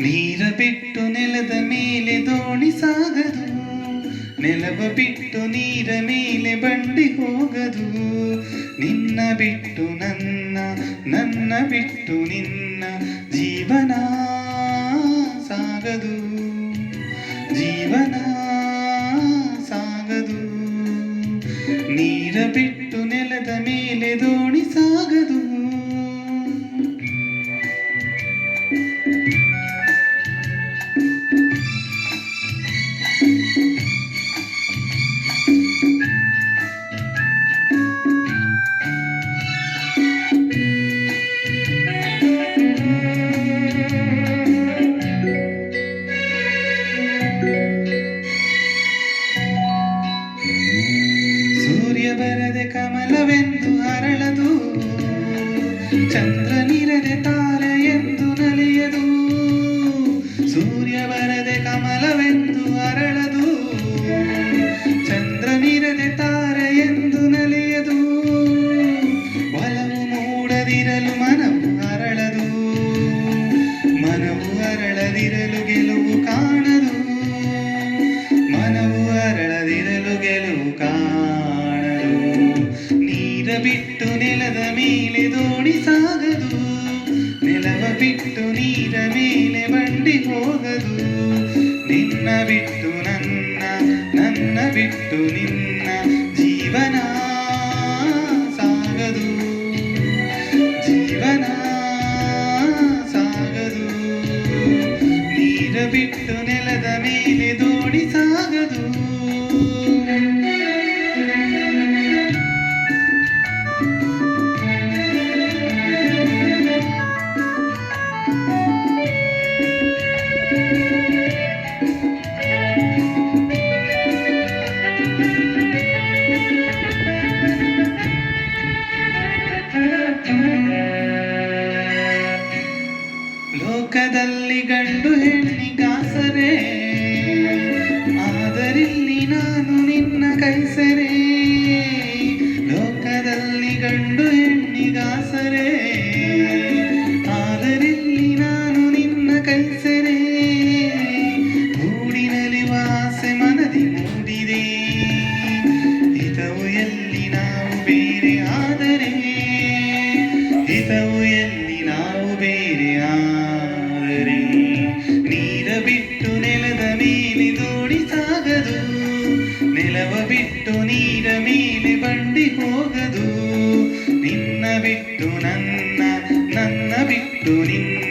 ನೀರ ಬಿಟ್ಟು ನೆಲದ ಮೇಲೆ ದೋಣಿ ಸಾಗದು, ನೆಲವ ಬಿಟ್ಟು ನೀರ ಮೇಲೆ ಬಂಡಿ ಹೋಗದು. ನಿನ್ನ ಬಿಟ್ಟು ನನ್ನ, ನನ್ನ ಬಿಟ್ಟು ನಿನ್ನ ಜೀವನ ಸಾಗದು, ಜೀವನ ಸಾಗದು. ನೀರ ಬಿಟ್ಟು ನೆಲದ ಮೇಲೆ ದೋಣಿ ಸಾಗದು. ಸೂರ್ಯ ಬರದೆ ಕಮಲವೆಂದು ಅರಳದು, ಚಂದ್ರನಿರದೆ ತಾರೆ ಎಂದು ನಲಿಯದು. ಸೂರ್ಯ ಬರದೆ ಕಮಲವೆಂದು ಅರಳದು, ಚಂದ್ರನಿರದೆ ತಾರೆ ಎಂದು ನಲಿಯದು. ಒಲವು ಮೂಡದಿರಲು ಮನವು ಅರಳದು, ಮನವು ಅರಳದಿರಲು ಗೆಲುವು ಕಾಣದು. ಮನವು ಅರಳದಿರಲು ಗೆಲುವು ಕಾಣದು. ನೀರ ಬಿಟ್ಟು ನೆಲದ ಮೇಲೆ ದೋಣಿ ಸಾಗದು, ನೆಲವ ಬಿಟ್ಟು ನೀರ ಮೇಲೆ ಬಂಡಿ ಹೋಗದು. ನಿನ್ನ ಬಿಟ್ಟು ನನ್ನ, ನನ್ನ ಬಿಟ್ಟು ನಿನ್ನ ಜೀವನ ಸಾಗದು, ಜೀವನ ಸಾಗದು. ನೀರ ಬಿಟ್ಟು ನೆಲದ ಮೇಲೆ ದೋಣಿ ಸಾಗದು. ಲೋಕದಲ್ಲಿ ಗಂಡು ಹೆಣ್ಣಿಗಾಸರೆ, ಆದರಿಲ್ಲಿ ನಾನು ನಿನ್ನ ಕೈಸರೆ. ಲೋಕದಲ್ಲಿ ಗಂಡು ಹೆಣ್ಣಿಗಾಸರೆ, ಆದರಿಲ್ಲಿ ನಾನು ನಿನ್ನ ಕೈಸರೆ. ಗೂಡಿನಲ್ಲಿ ವಾಸೆ ಮನದಿ ಮೂಡಿದೆ, ಹಿತವು ಎಲ್ಲಿ ನಾವು ಬೇರೆ ಆದರೆ, ಹಿತವು ಎಲ್ಲಿ ನಾವು ಬೇರೆ ಆದರೆ. ನೀರ ಬಿಟ್ಟು ನೆಲದ ಮೇಲೆ ದೋಣಿ ಸಾಗದು, ನೆಲವ ಬಿಟ್ಟು ನೀರ ಮೇಲೆ ಬಂಡಿ ಹೋಗದು. ನಿನ್ನ ಬಿಟ್ಟು ನನ್ನ, ನನ್ನ ಬಿಟ್ಟು ನಿನ್ನ